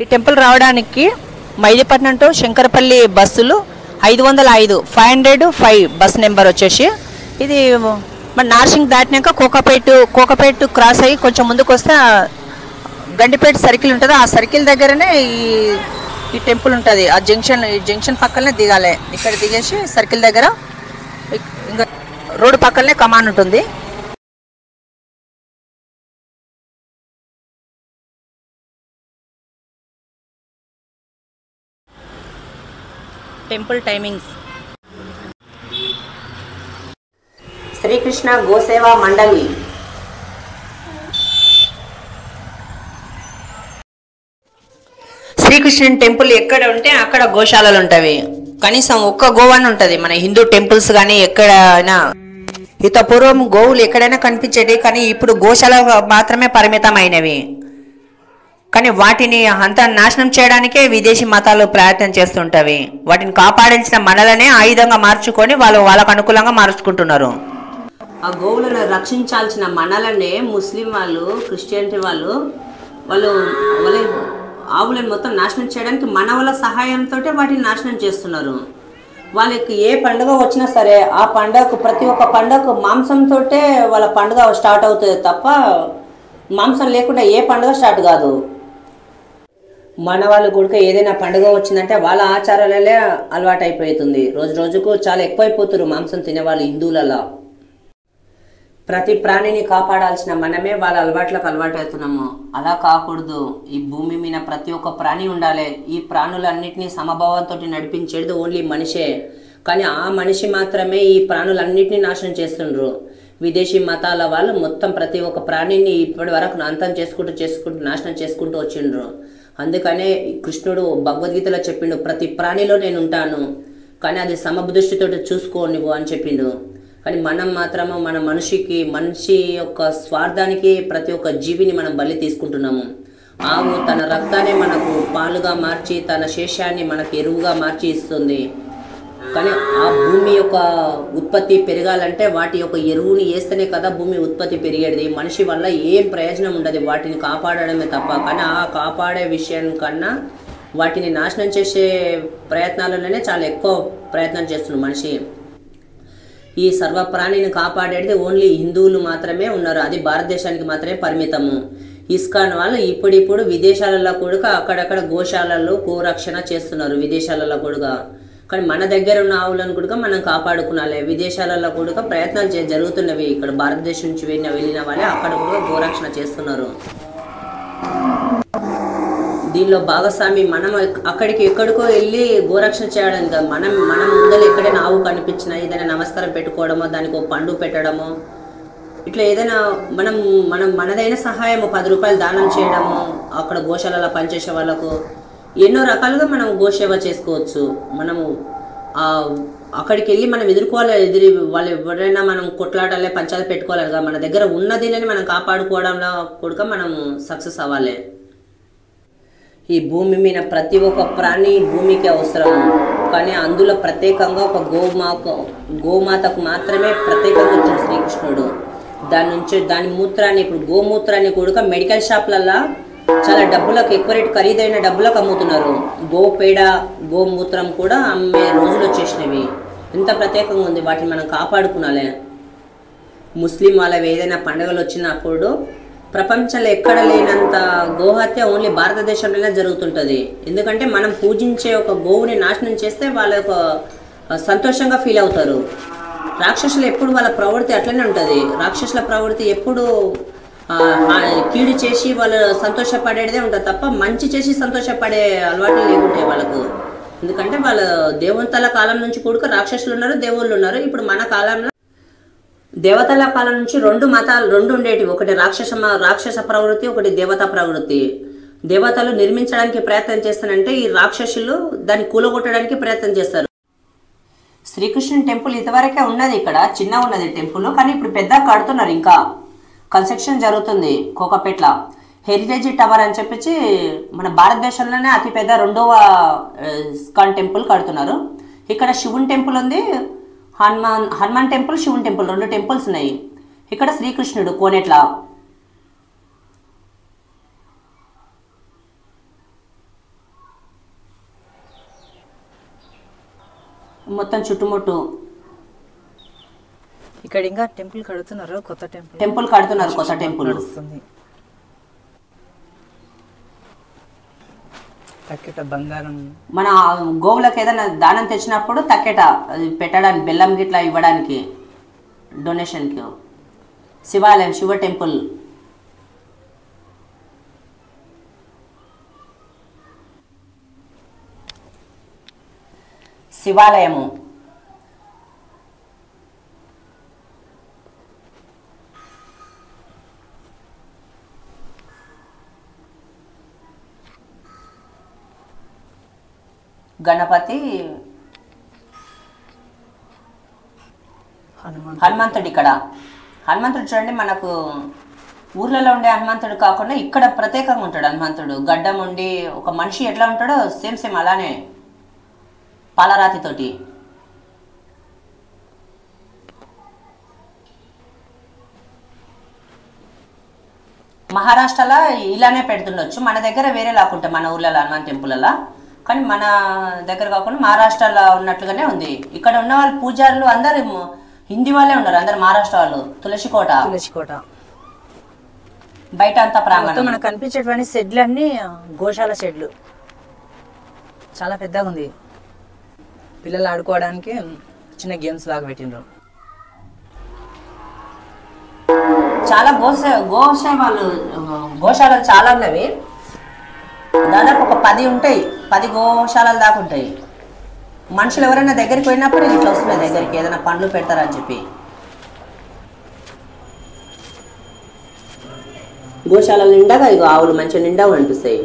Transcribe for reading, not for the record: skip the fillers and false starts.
ఈ టెంపుల్ రావడానికి మైదీపట్నం టు శంకరపల్లి బస్సులు 505 505 బస్ నెంబర్ వచ్చేసి ఇది మన నార్సింగ్ దాటినాక కోకాపేట క్రాస్ అయ్యి కొంచెం ముందుకు వస్తే గండిపేట సర్కిల్ ఉంటుంది. ఆ సర్కిల్ దగ్గరనే ఈ టెంపుల్ ఉంటుంది. ఆ జంక్షన్ పక్కనే దిగాలి. ఇక్కడ దిగేసి సర్కిల్ దగ్గర ఇంకా రోడ్డు పక్కనే కమాన్ ఉంటుంది. టెంపుల్ టైమింగ్స్ శ్రీకృష్ణ గోసేవా మండలి. శ్రీకృష్ణుని టెంపుల్ ఎక్కడ ఉంటే అక్కడ గోశాలలు ఉంటాయి. కనీసం ఒక్క గోవన్ ఉంటుంది. మన హిందూ టెంపుల్స్ కానీ ఎక్కడైనా పూర్వం గోవులు ఎక్కడైనా కనిపించేవి, కానీ ఇప్పుడు గోశాల మాత్రమే పరిమితమైనవి. కానీ వాటిని అంతా నాశనం చేయడానికే విదేశీ మతాలు ప్రయత్నం చేస్తుంటవి. వాటిని కాపాడించిన మనలనే ఆయుధంగా మార్చుకొని వాళ్ళకు అనుకూలంగా మార్చుకుంటున్నారు. ఆ గోవులను రక్షించాల్సిన మనలనే ముస్లిం వాళ్ళు, క్రిస్టియనిటీ వాళ్ళు వాళ్ళ ఆవులను మొత్తం నాశనం చేయడానికి మన వాళ్ళ సహాయంతో వాటిని నాశనం చేస్తున్నారు. వాళ్ళకి ఏ పండుగ వచ్చినా సరే ఆ పండుగకు ప్రతి ఒక్క పండుగకు మాంసంతో వాళ్ళ పండుగ స్టార్ట్ అవుతుంది తప్ప మాంసం లేకుండా ఏ పండుగ స్టార్ట్ కాదు. మన వాళ్ళు కూడా ఏదైనా పండుగ వచ్చిందంటే వాళ్ళ ఆచారాలే అలవాటు అయిపోతుంది. రోజు రోజుకు చాలా ఎక్కువైపోతున్నారు మాంసం తినేవాళ్ళు హిందువులలో. ప్రతి ప్రాణిని కాపాడాల్సిన మనమే వాళ్ళ అలవాట్లకు అలవాటు అవుతున్నాము. అలా కాకూడదు. ఈ భూమి మీద ప్రతి ఒక్క ప్రాణి ఉండాలి. ఈ ప్రాణులన్నింటినీ సమభావంతో నడిపించేది ఓన్లీ మనిషే. కానీ ఆ మనిషి మాత్రమే ఈ ప్రాణులన్నింటినీ నాశనం చేస్తుండ్రు. విదేశీ మతాల వాళ్ళు మొత్తం ప్రతి ఒక్క ప్రాణిని ఇప్పటి వరకు అంతం చేసుకుంటూ నాశనం చేసుకుంటూ వచ్చిండ్రు. అందుకనే కృష్ణుడు భగవద్గీతలో చెప్పిండు, ప్రతి ప్రాణిలో నేను ఉంటాను, కానీ అది సమబుద్ధితో చూసుకో నువ్వు అని చెప్పిండు. కానీ మనం మాత్రము మన మనిషి యొక్క స్వార్థానికి ప్రతి ఒక్క జీవిని మనం బలి తీసుకుంటున్నాము. ఆవు తన రక్తాన్ని మనకు పాలుగా మార్చి తన శేషాన్ని మనకు ఎరువుగా మార్చి ఇస్తుంది. కానీ ఆ భూమి యొక్క ఉత్పత్తి పెరగాలంటే వాటి యొక్క ఎరువుని వేస్తేనే కదా భూమి ఉత్పత్తి పెరిగేది. మనిషి వల్ల ఏం ప్రయోజనం ఉండదు వాటిని కాపాడడమే తప్ప. కానీ ఆ కాపాడే విషయం కన్నా వాటిని నాశనం చేసే ప్రయత్నాలలోనే చాలా ఎక్కువ ప్రయత్నం చేస్తున్నారు మనిషి. ఈ సర్వప్రాణిని కాపాడేది ఓన్లీ హిందువులు మాత్రమే ఉన్నారు. అది భారతదేశానికి మాత్రమే పరిమితము. ఇస్కాన్ వాళ్ళు ఇప్పుడిప్పుడు విదేశాలలో కూడా అక్కడక్కడ గోశాలలు గోరక్షణ చేస్తున్నారు విదేశాలలో కూడా. కానీ మన దగ్గర ఉన్న ఆవులను కూడా మనం కాపాడుకునాలి. విదేశాలలో కూడా ప్రయత్నాలు జరుగుతున్నవి. ఇక్కడ భారతదేశం నుంచి వెళ్ళిన వాళ్ళే అక్కడ కూడా గోరక్షణ చేస్తున్నారు. దీనిలో భాగస్వామి మనం అక్కడికి ఎక్కడికో వెళ్ళి గోరక్షణ చేయడం కాదు. మనం ముందర ఎక్కడైనా ఆవు కనిపించినా ఏదైనా నమస్కారం పెట్టుకోవడమో, దానికి ఒక పండు పెట్టడమో, ఇట్లా ఏదైనా మనదైన సహాయము 10 రూపాయలు దానం చేయడము, అక్కడ గోశాలలో పనిచేసే వాళ్ళకు ఎన్నో రకాలుగా మనం గోసేవ చేసుకోవచ్చు. మనము అక్కడికి వెళ్ళి మనం వాళ్ళు ఎవరైనా మనం కొట్లాడాలి, పంచాయతీ పెట్టుకోవాలి కదా. మన దగ్గర ఉన్నదిని మనం కాపాడుకోవడంలో కూడా మనం సక్సెస్ అవ్వాలి. ఈ భూమి మీద ప్రతి ఒక్క ప్రాణి భూమికి అవసరం. కానీ అందులో ప్రత్యేకంగా ఒక గోమాతకు మాత్రమే ప్రత్యేకంగా వచ్చింది శ్రీకృష్ణుడు. దాని మూత్రాన్ని, ఇప్పుడు గోమూత్రాన్ని కూడా మెడికల్ షాప్లల్లో చాలా డబ్బులకు, ఎక్కువ రేటు ఖరీదైన డబ్బులకు అమ్ముతున్నారు. గోపేడ గోమూత్రం కూడా అమ్మే రోజులు వచ్చేసినవి. ఎంత ప్రత్యేకంగా ఉంది. వాటిని మనం కాపాడుకునాలి. ముస్లిం వాళ్ళవి ఏదైనా పండుగలు వచ్చినప్పుడు ప్రపంచంలో ఎక్కడ లేనంత గోహత్య ఓన్లీ భారతదేశంలోనే జరుగుతుంటుంది. ఎందుకంటే మనం పూజించే ఒక గోవుని నాశనం చేస్తే వాళ్ళ సంతోషంగా ఫీల్ అవుతారు. రాక్షసులు ఎప్పుడు వాళ్ళ ప్రవృత్తి అట్లనే ఉంటుంది. రాక్షసుల ప్రవృత్తి ఎప్పుడు కీడు చేసి వాళ్ళు సంతోషపడేదే ఉంటుంది తప్ప మంచి చేసి సంతోషపడే అలవాట్లు లేకుంటాయి వాళ్ళకు. ఎందుకంటే వాళ్ళ దేవతల కాలం నుంచి కూడా రాక్షసులు ఉన్నారు, దేవుళ్ళు ఉన్నారు. ఇప్పుడు మన కాలంలో దేవతల కాలం నుంచి రెండు ఉండేటివి. ఒకటి రాక్షస ప్రవృత్తి, ఒకటి దేవతా ప్రవృత్తి. దేవతలు నిర్మించడానికి ప్రయత్నం చేస్తానంటే ఈ రాక్షసులు దాన్ని కూలగొట్టడానికి ప్రయత్నం చేస్తారు. శ్రీకృష్ణుని టెంపుల్ ఇంతవరకే ఉన్నది. ఇక్కడ చిన్న ఉన్నది టెంపుల్, కానీ ఇప్పుడు పెద్ద కడుతున్నారు. ఇంకా కన్స్ట్రక్షన్ జరుగుతుంది. కోకాపేట్ల హెరిటేజ్ టవర్ అని చెప్పి మన భారతదేశంలోనే అతిపెద్ద 2వ ఇస్కాన్ టెంపుల్ కడుతున్నారు. ఇక్కడ శివుని టెంపుల్ ఉంది, హనుమాన్ టెంపుల్, శివుని టెంపుల్, 2 టెంపుల్స్ ఉన్నాయి. ఇక్కడ శ్రీకృష్ణుడు కోనేట్ల మొత్తం చుట్టుముట్టు ఇక్కడ ఇంకా టెంపుల్ కడుతున్నారు, కొత్త టెంపుల్ కడుతున్నారు, కొత్త టెంపుల్ వస్తుంది. తక్కెట బంగారం. మన గోవులకు ఏదైనా దానం తెచ్చినప్పుడు తక్కెట అది పెట్టడానికి, బెల్లం గిట్లా ఇవ్వడానికి, డొనేషన్కి. శివాలయం, శివ టెంపుల్. శివాలయము. గణపతి, హనుమంతుడు. ఇక్కడ హనుమంతుడు చూడండి, మనకు ఊర్లలో ఉండే హనుమంతుడు కాకుండా ఇక్కడ ప్రత్యేకంగా ఉంటాడు హనుమంతుడు. గడ్డం ఉండి ఒక మనిషి ఎట్లా ఉంటాడో సేమ్ సేమ్ అలానే పాలరాతితోటి. మహారాష్ట్రలో ఇలానే పెడుతుండొచ్చు, మన దగ్గర వేరే లాకుంటాయి మన ఊర్లలో హనుమాన్ టెంపుల్లో. కానీ మన దగ్గర కాకుండా మహారాష్ట్రలో ఉన్నట్లుగానే ఉంది. ఇక్కడ ఉన్న వాళ్ళు పూజారులు అందరు హిందీ వాళ్ళే ఉన్నారు, అందరు మహారాష్ట్ర వాళ్ళు. తులసికోట బయట అంతా ప్రాంగణం. మనకు కనిపించేటువంటి షెడ్లు అన్ని గోశాల షెడ్లు. చాలా పెద్దగా ఉంది, పిల్లలు ఆడుకోవడానికి చిన్న గేమ్స్ లాగా పెట్టిండ్రు. చాలా గోశాలలు చాలా ఉన్నవి, దాదాపు ఒక 10 ఉంటాయి, 10 గోశాలలు దాకా ఉంటాయి. మనుషులు ఎవరైనా దగ్గరికి పోయినప్పుడు ఇట్లా వస్తున్నాయి దగ్గరికి, ఏదైనా పండ్లు పెడతారని చెప్పి. గోశాలలు నిండాగా ఇగో ఆవులు మంచిగా నిండా అనిపిస్తాయి.